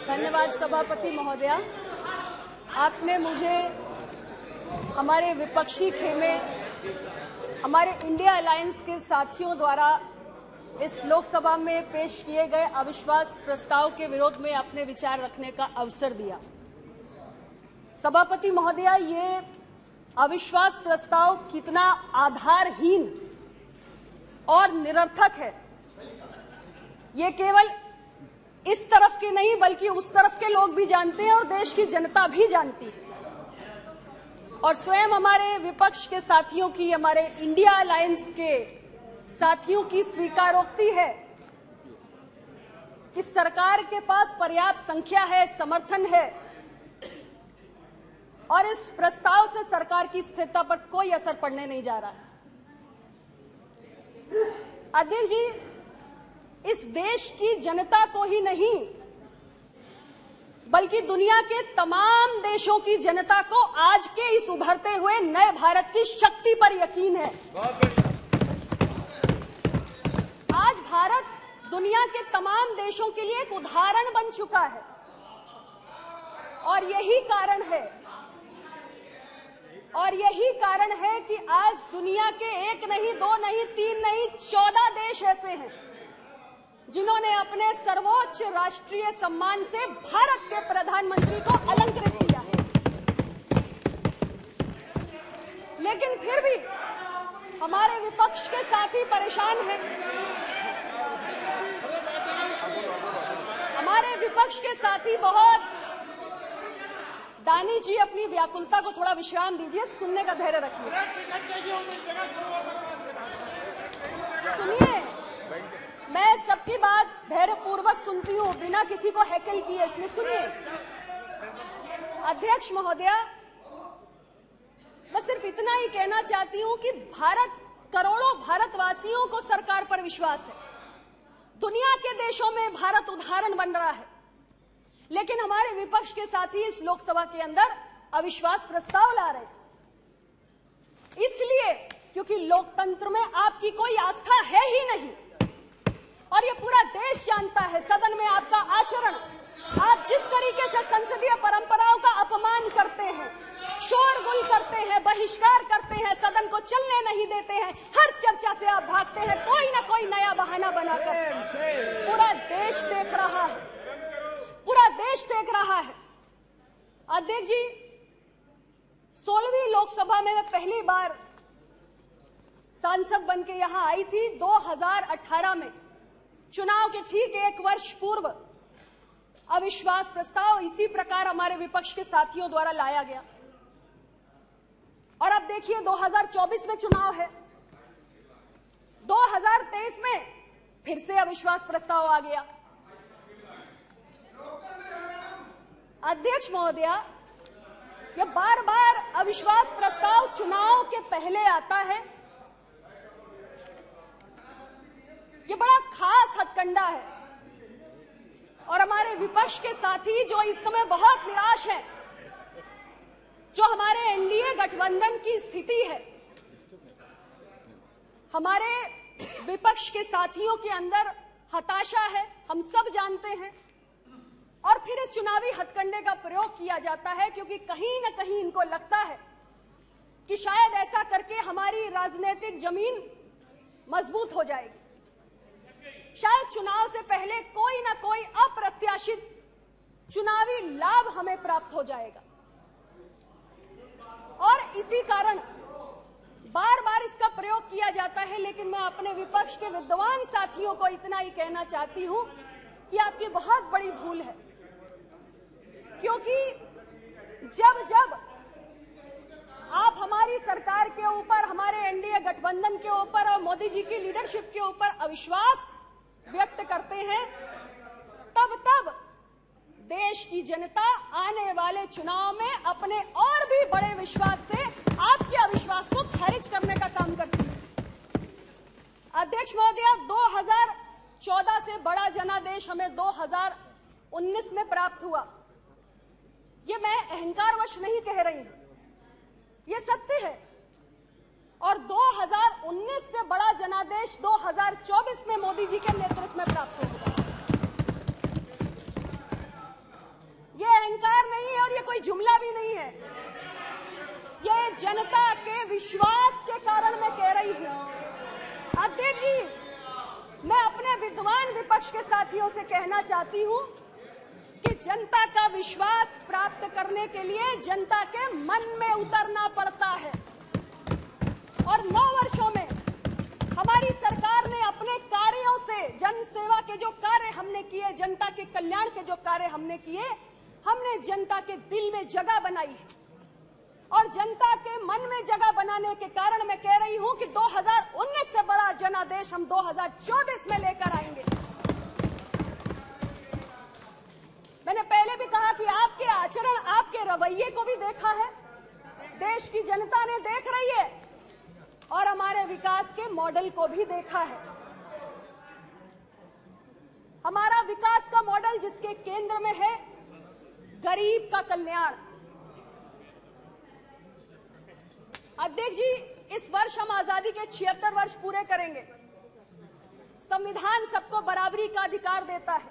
धन्यवाद सभापति महोदया। आपने मुझे हमारे विपक्षी खेमे, हमारे इंडिया अलायंस के साथियों द्वारा इस लोकसभा में पेश किए गए अविश्वास प्रस्ताव के विरोध में अपने विचार रखने का अवसर दिया। सभापति महोदया, ये अविश्वास प्रस्ताव कितना आधारहीन और निरर्थक है, ये केवल इस तरफ के नहीं बल्कि उस तरफ के लोग भी जानते हैं और देश की जनता भी जानती है। और स्वयं हमारे विपक्ष के साथियों की, हमारे इंडिया अलायंस के साथियों की स्वीकारोक्ति है कि सरकार के पास पर्याप्त संख्या है, समर्थन है और इस प्रस्ताव से सरकार की स्थिरता पर कोई असर पड़ने नहीं जा रहा है। अध्यक्ष जी, इस देश की जनता को ही नहीं बल्कि दुनिया के तमाम देशों की जनता को आज के इस उभरते हुए नए भारत की शक्ति पर यकीन है। आज भारत दुनिया के तमाम देशों के लिए एक उदाहरण बन चुका है और यही कारण है कि आज दुनिया के एक नहीं, दो नहीं, तीन नहीं, 14 देश ऐसे हैं जिन्होंने अपने सर्वोच्च राष्ट्रीय सम्मान से भारत के प्रधानमंत्री को अलंकृत किया है। लेकिन फिर भी हमारे विपक्ष के साथी परेशान हैं। हमारे विपक्ष के साथी बहुत दानी जी, अपनी व्याकुलता को थोड़ा विश्राम दीजिए, सुनने का धैर्य रखिए। सुनिए, मैं सबकी बात धैर्यपूर्वक सुनती हूँ, बिना किसी को हैकल किए, इसलिए सुनिए। अध्यक्ष महोदया, मैं सिर्फ इतना ही कहना चाहती हूँ कि करोड़ों भारतवासियों को सरकार पर विश्वास है। दुनिया के देशों में भारत उदाहरण बन रहा है, लेकिन हमारे विपक्ष के साथी इस लोकसभा के अंदर अविश्वास प्रस्ताव ला रहे हैं। इसलिए क्योंकि लोकतंत्र में आपकी कोई आस्था है ही नहीं और ये पूरा देश जानता है। सदन में आपका आचरण, आप जिस तरीके से संसदीय परंपराओं का अपमान करते हैं, शोरगुल करते हैं, बहिष्कार करते हैं, सदन को चलने नहीं देते हैं, हर चर्चा से आप भागते हैं कोई ना कोई नया बहाना बनाकर। पूरा देश देख रहा है, पूरा देश देख रहा है। अध्यक्ष जी, 16वीं लोकसभा में मैं पहली बार सांसद बनके यहां आई थी। 2018 में चुनाव के ठीक 1 वर्ष पूर्व अविश्वास प्रस्ताव इसी प्रकार हमारे विपक्ष के साथियों द्वारा लाया गया। और अब देखिए 2024 में चुनाव है, 2023 में फिर से अविश्वास प्रस्ताव आ गया। अध्यक्ष महोदया, यह बार बार अविश्वास प्रस्ताव चुनाव के पहले आता है, ये बड़ा खास हथकंडा है। और हमारे विपक्ष के साथी जो इस समय बहुत निराश हैं, जो हमारे एनडीए गठबंधन की स्थिति है, हमारे विपक्ष के साथियों के अंदर हताशा है, हम सब जानते हैं। और फिर इस चुनावी हथकंडे का प्रयोग किया जाता है क्योंकि कहीं न कहीं इनको लगता है कि शायद ऐसा करके हमारी राजनीतिक जमीन मजबूत हो जाएगी, शायद चुनाव से पहले कोई ना कोई अप्रत्याशित चुनावी लाभ हमें प्राप्त हो जाएगा। और इसी कारण बार बार इसका प्रयोग किया जाता है। लेकिन मैं अपने विपक्ष के विद्वान साथियों को इतना ही कहना चाहती हूं कि आपकी बहुत बड़ी भूल है, क्योंकि जब आप हमारी सरकार के ऊपर, हमारे एनडीए गठबंधन के ऊपर और मोदी जी की लीडरशिप के ऊपर अविश्वास व्यक्त करते हैं, तब देश की जनता आने वाले चुनाव में अपने और भी बड़े विश्वास से आपके अविश्वास को खारिज करने का काम करती है। अध्यक्ष महोदया, 2014 से बड़ा जनादेश हमें 2019 में प्राप्त हुआ। ये मैं अहंकारवश नहीं कह रही हूं, ये सत्य है। और 2019 से बड़ा जनादेश 2024 में मोदी जी के नेतृत्व में प्राप्त हुआ। विद्वान विपक्ष के साथियों से कहना चाहती हूं कि जनता का विश्वास प्राप्त करने के लिए जनता के मन में उतरना पड़ता है। और 9 वर्षों में हमारी सरकार ने अपने कार्यों से, जन सेवा के जो कार्य हमने किए, जनता के कल्याण के जो कार्य हमने किए, हमने जनता के दिल में जगह बनाई है। और जनता के मन में जगह बनाने के कारण मैं कह रही हूं कि 2019 से बड़ा जनादेश हम 2024 में लेकर आएंगे। मैंने पहले भी कहा कि आपके आचरण, आपके रवैये को भी देखा है, देश की जनता ने देख रही है, और हमारे विकास के मॉडल को भी देखा है। हमारा विकास का मॉडल जिसके केंद्र में है गरीब का कल्याण। अध्यक्ष जी, इस वर्ष हम आजादी के 76 वर्ष पूरे करेंगे। संविधान सबको बराबरी का अधिकार देता है।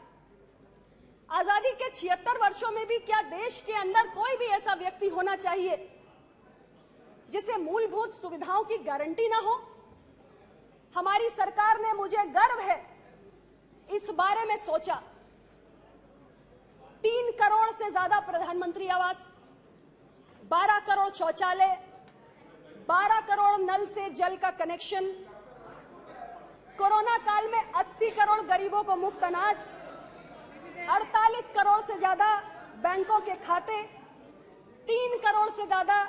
आजादी के 76 वर्षों में भी क्या देश के अंदर कोई भी ऐसा व्यक्ति होना चाहिए जिसे मूलभूत सुविधाओं की गारंटी ना हो? हमारी सरकार ने, मुझे गर्व है, इस बारे में सोचा। 3 करोड़ से ज्यादा प्रधानमंत्री आवास, 12 करोड़ शौचालय, 12 करोड़ नल से जल का कनेक्शन, कोरोना काल में 80 करोड़ गरीबों को मुफ्त अनाज, 48 करोड़ से ज्यादा बैंकों के खाते, 3 करोड़ से ज्यादा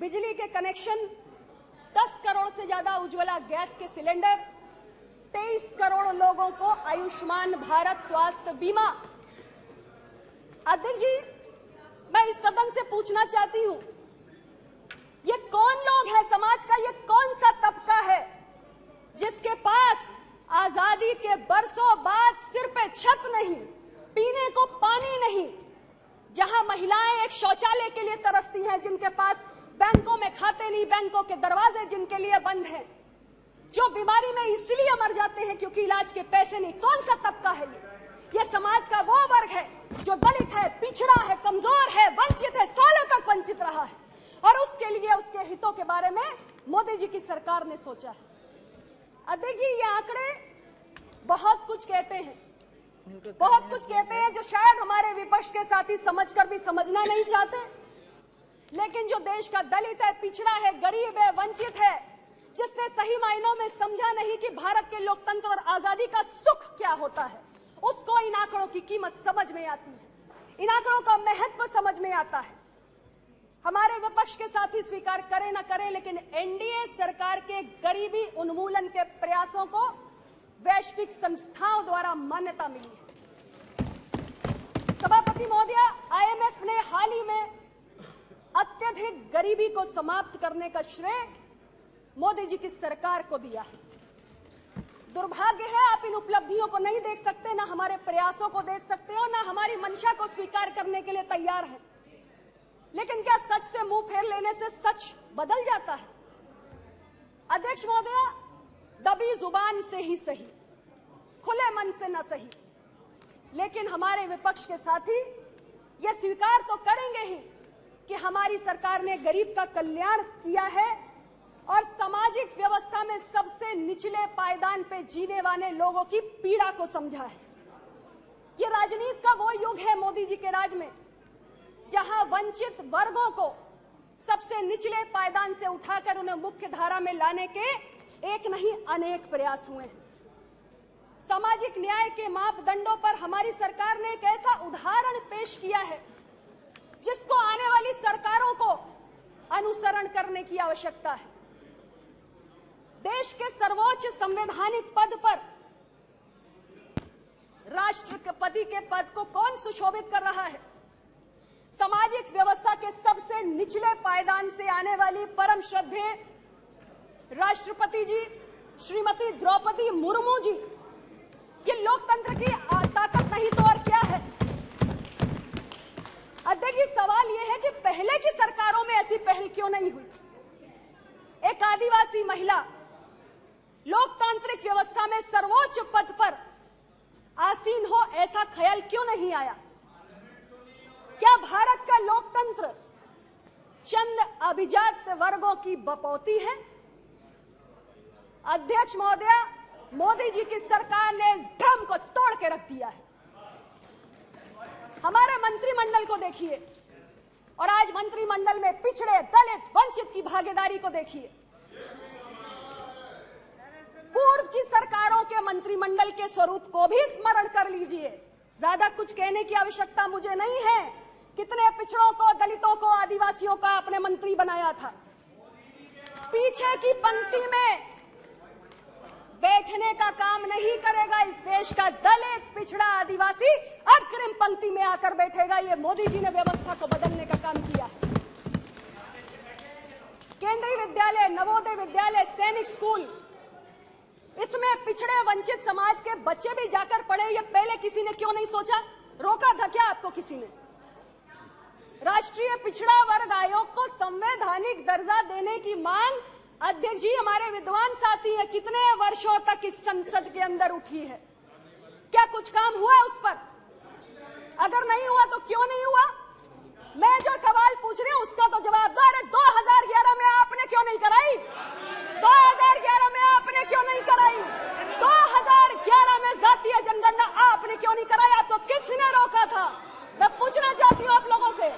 बिजली के कनेक्शन, 10 करोड़ से ज्यादा उज्ज्वला गैस के सिलेंडर, 23 करोड़ लोगों को आयुष्मान भारत स्वास्थ्य बीमा। अध्यक्ष जी, मैं इस सदन से पूछना चाहती हूं, ये कौन लोग हैं समाज का, ये कौन सा तबका है जिसके पास आजादी के बरसों बाद सिर पे छत नहीं, पीने को पानी नहीं, जहां महिलाएं एक शौचालय के लिए तरसती हैं, जिनके पास बैंकों में खाते नहीं, बैंकों के दरवाजे जिनके लिए बंद हैं, जो बीमारी में इसलिए मर जाते हैं क्योंकि इलाज के पैसे नहीं। कौन सा तबका है ये समाज का वो वर्ग है जो दलित है, पिछड़ा है, कमजोर है, वंचित है, सालों तक वंचित रहा है, और उसके लिए, उसके हितों के बारे में मोदी जी की सरकार ने सोचा है। अध्यक्ष जी, ये आंकड़े बहुत कुछ कहते हैं, बहुत कुछ कहते हैं जो शायद हमारे विपक्ष के साथी समझकर भी समझना नहीं चाहते। लेकिन जो देश का दलित है, पिछड़ा है, गरीब है, वंचित है, जिसने सही मायनों में समझा नहीं कि भारत के लोकतंत्र और आजादी का सुख क्या होता है, उसको इन आंकड़ों की कीमत समझ में आती है, इन आंकड़ों का महत्व समझ में आता है। हमारे विपक्ष के साथी स्वीकार करें न करें, लेकिन एनडीए सरकार के गरीबी उन्मूलन के प्रयासों को वैश्विक संस्थाओं द्वारा मान्यता मिली है। सभापति महोदया, आईएमएफ ने हाल ही में अत्यधिक गरीबी को समाप्त करने का श्रेय मोदी जी की सरकार को दिया है। दुर्भाग्य है आप इन उपलब्धियों को नहीं देख सकते, ना हमारे प्रयासों को देख सकते हो, ना हमारी मंशा को स्वीकार करने के लिए तैयार हैं। लेकिन क्या सच से मुंह फेर लेने से सच बदल जाता है? अध्यक्ष महोदया, दबी जुबान से ही सही, खुले मन से न सही, लेकिन हमारे विपक्ष के साथी ये स्वीकार तो करेंगे ही कि हमारी सरकार ने गरीब का कल्याण किया है और सामाजिक व्यवस्था में सबसे निचले पायदान पे जीने वाले लोगों की पीड़ा को समझा है। ये राजनीति का वो युग है मोदी जी के राज में, जहां वंचित वर्गों को सबसे निचले पायदान से उठाकर उन्हें मुख्य धारा में लाने के एक नहीं अनेक प्रयास हुए हैं। सामाजिक न्याय के मापदंडों पर हमारी सरकार ने एक ऐसा उदाहरण पेश किया है जिसको आने वाली सरकारों को अनुसरण करने की आवश्यकता है। देश के सर्वोच्च संवैधानिक पद पर राष्ट्रपति के पद को कौन सुशोभित कर रहा है? सामाजिक व्यवस्था के सबसे निचले पायदान से आने वाली परम श्रद्धेय राष्ट्रपति जी श्रीमती द्रौपदी मुर्मू जी। ये लोकतंत्र की ताकत नहीं तो और क्या है? अध्यक्ष जी, सवाल यह है कि पहले की सरकारों में ऐसी पहल क्यों नहीं हुई? एक आदिवासी महिला लोकतांत्रिक व्यवस्था में सर्वोच्च पद पर आसीन हो, ऐसा ख्याल क्यों नहीं आया? क्या भारत का लोकतंत्र चंद अभिजात वर्गों की बपौती है? अध्यक्ष महोदया, मोदी जी की सरकार ने के रख दिया है। हमारे मंत्रिमंडल को देखिए और आज मंत्रिमंडल में पिछड़े, दलित, वंचित की भागीदारी को देखिए। पूर्व की सरकारों के मंत्रिमंडल के स्वरूप को भी स्मरण कर लीजिए। ज्यादा कुछ कहने की आवश्यकता मुझे नहीं है। कितने पिछड़ों को, दलितों को, आदिवासियों का आपने मंत्री बनाया था। पीछे की पंक्ति में बैठने का काम नहीं करेगा इस देश का दलित, पिछड़ा, आदिवासी अग्रिम पंक्ति में आकर बैठेगा। ये मोदी जी ने व्यवस्था को बदलने का काम किया है। केंद्रीय विद्यालय, नवोदय विद्यालय, सैनिक स्कूल, इसमें पिछड़े, वंचित समाज के बच्चे भी जाकर पढ़े। ये पहले किसी ने क्यों नहीं सोचा? रोका था क्या आपको किसी ने? राष्ट्रीय पिछड़ा वर्ग आयोग को संवैधानिक दर्जा देने की मांग अध्यक्ष जी, हमारे विद्वान साथी है, कितने वर्षों तक इस संसद के अंदर उठी है। क्या कुछ काम हुआ उस पर? अगर नहीं हुआ तो क्यों नहीं हुआ? मैं जो सवाल पूछ रही हूं उसका तो जवाब दो। अरे 2011 में आपने क्यों नहीं कराई? 2011 में आपने क्यों नहीं कराई? 2011 में जातीय जनगणना आपने क्यों नहीं कराई? आपको किसने रोका था? मैं पूछना चाहती हूं आप लोगों से।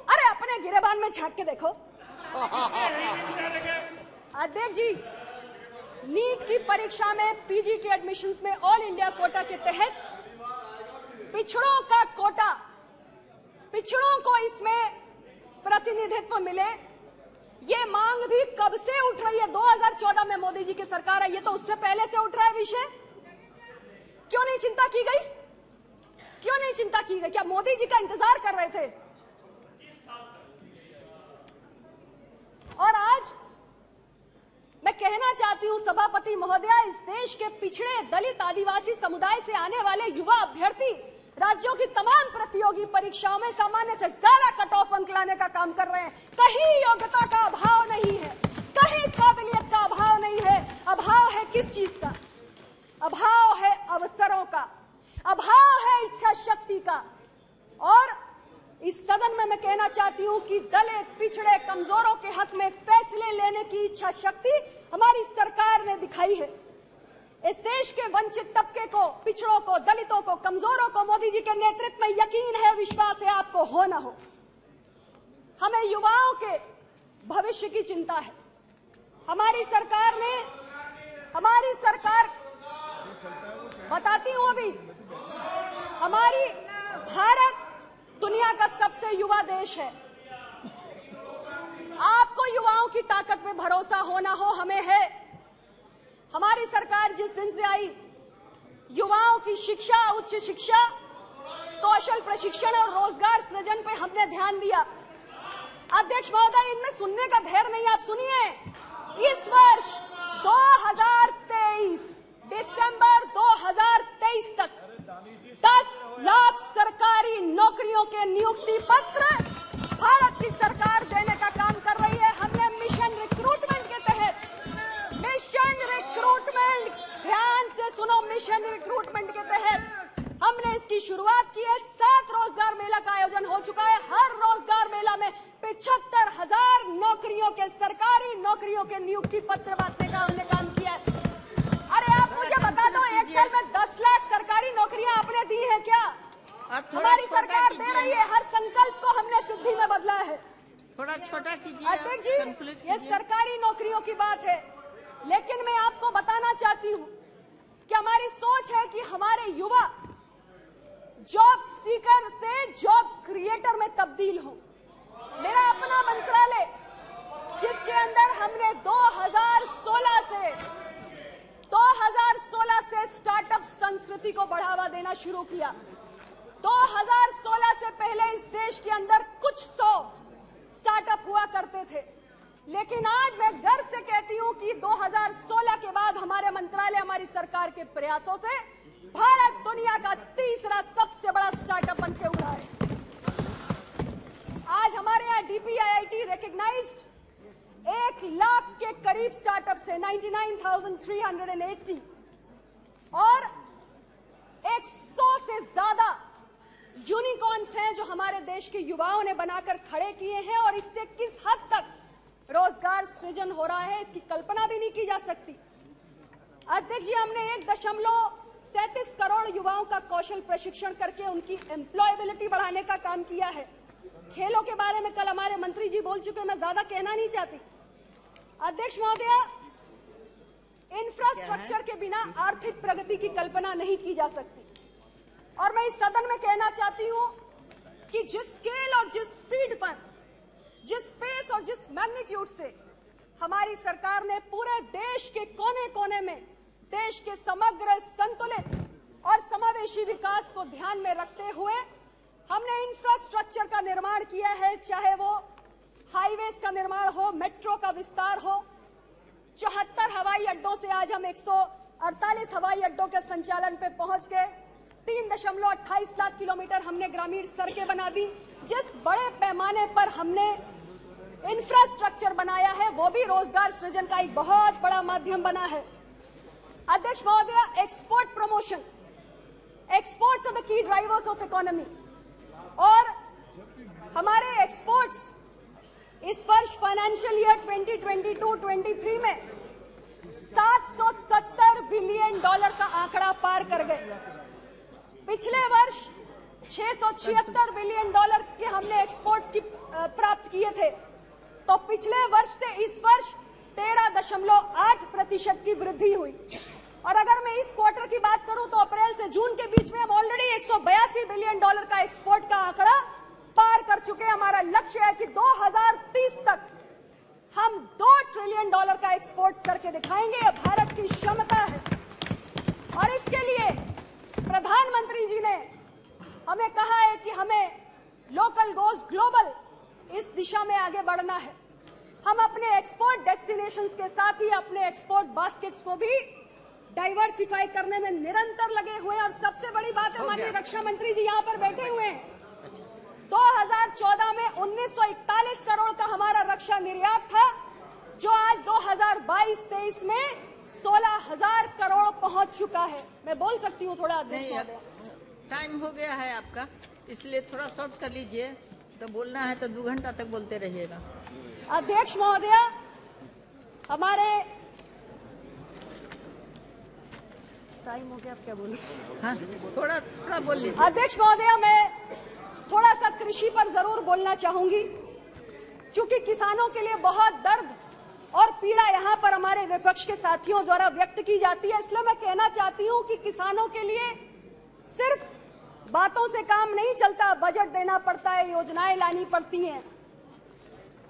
अरे अपने गिरेबान में झांक के देखो। अध्यक्ष जी, नीट की परीक्षा में पीजी के एडमिशंस में ऑल इंडिया कोटा के तहत पिछड़ों का कोटा, पिछड़ों को इसमें प्रतिनिधित्व मिले, ये मांग भी कब से उठ रही है? 2014 में मोदी जी की सरकार है, ये तो उससे पहले से उठ रहा है विषय। क्यों नहीं चिंता की गई? क्यों नहीं चिंता की गई? क्या मोदी जी का इंतजार कर रहे थे? और आज मैं कहना चाहती हूं सभापति महोदया, इस देश के पिछड़े, दलित, आदिवासी समुदाय से आने वाले युवा अभ्यर्थी राज्यों की तमाम प्रतियोगी परीक्षाओं में सामान्य से ज्यादा कट ऑफ अंक लाने का काम कर रहे हैं। कहीं योग्यता का अभाव नहीं है, कहीं काबिलियत का अभाव नहीं है। अभाव है किस चीज का? अभाव है अवसरों का, अभाव है इच्छा शक्ति का। और इस सदन में मैं कहना चाहती हूं कि दलित, पिछड़े, कमजोरों के हक में फैसले लेने की इच्छा शक्ति हमारी सरकार ने दिखाई है। इस देश के वंचित तबके को, पिछड़ों को, दलितों को, कमजोरों को मोदी जी के नेतृत्व में यकीन है, विश्वास है, आपको हो ना हो। हमें युवाओं के भविष्य की चिंता है। हमारी सरकार बताती हूं अभी, हमारी भारत दुनिया का सबसे युवा देश है। आपको युवाओं की ताकत पे भरोसा हो ना हो, हमें है। हमारी सरकार जिस दिन से आई, युवाओं की शिक्षा, उच्च शिक्षा, कौशल प्रशिक्षण और रोजगार सृजन पे हमने ध्यान दिया। अध्यक्ष महोदय, इनमें सुनने का धैर्य नहीं, आप सुनिए। इस वर्ष 2023 दिसंबर 2023 तक 10 लाख सरकारी नौकरियों के नियुक्ति पत्र भारत की सरकार देने का काम कर रही है। हमने मिशन रिक्रूटमेंट के तहत, मिशन रिक्रूटमेंट, ध्यान से सुनो, मिशन रिक्रूटमेंट के तहत हमने इसकी शुरुआत की है। 7 रोजगार मेला का आयोजन हो चुका है। हर रोजगार मेला में 75,000 नौकरियों के, सरकारी नौकरियों के नियुक्ति पत्र बांटने का हमने काम किया है। अरे आप मुझे बता दो, एक साल में 10 लाख सरकारी नौकरियां आपने दी है क्या? हमारी सरकार दे रही है। हर संकल्प को हमने सिद्धि में बदला है। थोड़ा छोटा कीजिए अध्यक्ष जी, ये सरकारी नौकरियों की बात है, लेकिन मैं आपको बताना चाहती हूँ कि हमारी सोच है कि हमारे युवा जॉब सीकर से जॉब क्रिएटर में तब्दील हो। मेरा अपना मंत्रालय, जिसके अंदर हमने 2016 से स्टार्टअप संस्कृति को बढ़ावा देना शुरू किया। 2016 से पहले इस देश के अंदर कुछ 100 स्टार्टअप हुआ करते थे, लेकिन आज मैं गर्व से कहती हूं कि 2016 के बाद हमारे मंत्रालय, हमारी सरकार के प्रयासों से भारत दुनिया का तीसरा सबसे बड़ा स्टार्टअप बन के उभरा है। आज हमारे यहाँ DPIIT रिकॉग्नाइज्ड 1 लाख के करीब स्टार्टअप्स है, 99,380, और 100 से ज्यादा यूनिकॉर्न्स हैं जो हमारे देश के युवाओं ने बनाकर खड़े किए हैं। और इससे किस हद तक रोजगार सृजन हो रहा है, इसकी कल्पना भी नहीं की जा सकती। अध्यक्ष जी, हमने 37 करोड़ युवाओं का कौशल प्रशिक्षण करके उनकी एम्प्लॉयबिलिटी बढ़ाने का काम किया है। खेलों के बारे में कल हमारे मंत्री जी बोल चुके, मैं ज्यादा कहना नहीं चाहती। अध्यक्ष महोदय, इंफ्रास्ट्रक्चर के बिना आर्थिक प्रगति की कल्पना नहीं की जा सकती। और मैं इस सदन में कहना चाहती हूं कि जिस स्केल और जिस स्पीड पर, जिस स्पेस और जिस मैग्नीट्यूड से हमारी सरकार ने पूरे देश के कोने कोने में देश के समग्र, संतुलित और समावेशी विकास को ध्यान में रखते हुए हमने इंफ्रास्ट्रक्चर का निर्माण किया है, चाहे वो हाईवेज का निर्माण हो, मेट्रो का विस्तार हो। 74 हवाई अड्डों से आज हम 148 हवाई अड्डों के संचालन पे पहुंच गए। 3.28 लाख किलोमीटर हमने ग्रामीण सड़कें बना दी। जिस बड़े पैमाने पर हमने इंफ्रास्ट्रक्चर बनाया है वो भी रोजगार सृजन का एक बहुत बड़ा माध्यम बना है। अध्यक्ष महोदय, export promotion, exports are the key drivers of economy, और हमारे एक्सपोर्ट्स इस वर्ष फाइनेंशियल ईयर 2022-23 में $770 बिलियन का आंकड़ा पार कर गए। पिछले वर्ष 676 बिलियन के हमने एक्सपोर्ट्स की प्राप्त किए थे, तो पिछले वर्ष से इस वर्ष 13.8% की वृद्धि हुई। और अगर मैं इस क्वार्टर की बात करूं तो अप्रैल से जून के बीच में हम ऑलरेडी 182 बिलियन डॉलर का एक्सपोर्ट का आंकड़ा पार कर चुके हैं। हमारा लक्ष्य है कि 2030 तक हम $2 ट्रिलियन का एक्सपोर्ट करके दिखाएंगे। यह भारत की क्षमता है और इसके लिए प्रधानमंत्री जी ने हमें कहा है कि हमें लोकल गोज ग्लोबल इस दिशा में आगे बढ़ना है। हम अपने एक्सपोर्ट डेस्टिनेशंस के साथ ही अपने एक्सपोर्ट बास्केट्स को भी डाइवर्सिफाई करने में निरंतर लगे हुए हैं। और सबसे बड़ी बात है, माननीय रक्षा मंत्री जी यहाँ पर बैठे हुए हैं, 2014 में 1941 करोड़ का हमारा रक्षा निर्यात था, जो आज 2022-23 में 16,000 करोड़ पहुंच चुका है। मैं बोल सकती हूँ थोड़ा? टाइम हो गया है आपका, इसलिए थोड़ा शॉर्ट कर लीजिए। तो बोलना है तो 2 घंटा तक बोलते रहिएगा। अध्यक्ष महोदय, हमारे टाइम हो गया, आप क्या बोलूं? हाँ, थोड़ा बोल लीजिए। अध्यक्ष महोदय, मैं थोड़ा सा कृषि पर जरूर बोलना चाहूंगी, क्योंकि किसानों के लिए बहुत दर्द और पीड़ा यहाँ पर हमारे विपक्ष के साथियों द्वारा व्यक्त की जाती है। इसलिए मैं कहना चाहती हूँ कि किसानों के लिए सिर्फ बातों से काम नहीं चलता, बजट देना पड़ता है, योजनाएं लानी पड़ती हैं।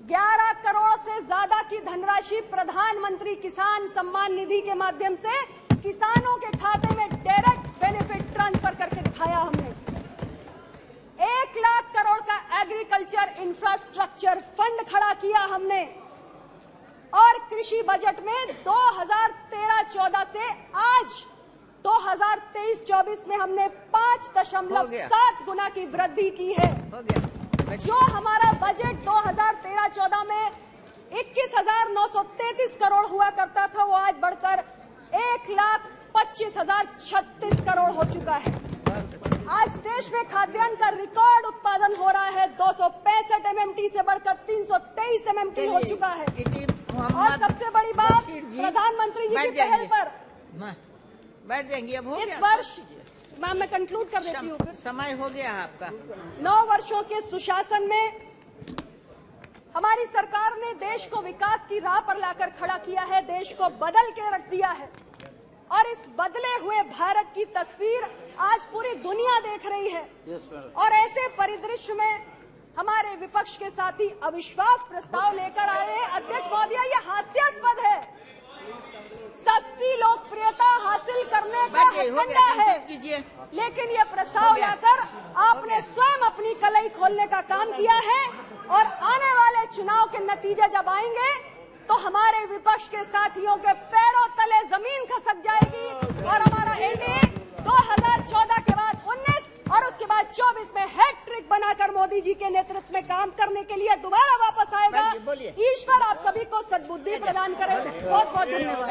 11 करोड़ से ज्यादा की धनराशि प्रधानमंत्री किसान सम्मान निधि के माध्यम से किसानों के खाते में डायरेक्ट बेनिफिट ट्रांसफर करके दिखाया हमने। 1 लाख करोड़ का एग्रीकल्चर इंफ्रास्ट्रक्चर फंड खड़ा किया हमने। और कृषि बजट में 2013-14 से आज 2023-24 में हमने 5.7 गुना की वृद्धि की है। जो हमारा बजट 2013-14 में 21,933 करोड़ हुआ करता था, वो आज बढ़कर 1,25,036 करोड़ हो चुका है। आज देश में खाद्यान्न का रिकॉर्ड उत्पादन हो रहा है। 265 MMT से बढ़कर 323 MMT हो चुका है। और सबसे बड़ी बात, प्रधानमंत्री जी की पहल पर बैठ जाएंगी अब, हो गया इस वर्ष, मैम मैं कंक्लूड कर देती हूँ, समय हो गया है आपका। 9 वर्षों के सुशासन में हमारी सरकार ने देश को विकास की राह पर लाकर खड़ा किया है, देश को बदल के रख दिया है। और इस बदले हुए भारत की तस्वीर आज पूरी दुनिया देख रही है। और ऐसे परिदृश्य में हमारे विपक्ष के साथी अविश्वास प्रस्ताव लेकर आए हैं। अध्यक्ष महोदय, ये हास्यास्पद है। सस्ती लोकप्रियता हासिल करने का हथकंडा है, लेकिन ये प्रस्ताव लाकर आपने स्वयं अपनी कलई खोलने का काम किया है। और आने वाले चुनाव के नतीजे जब आएंगे तो हमारे विपक्ष के साथियों के पैरों तले जमीन खसक जाएगी और हमारा एनडीए 2014 के बाद 19 और उसके बाद 24 में हैट्रिक बनाकर मोदी जी के नेतृत्व में काम करने के लिए दोबारा वापस आएगा। ईश्वर आप सभी को सद्बुद्धि प्रदान करे। बहुत बहुत धन्यवाद।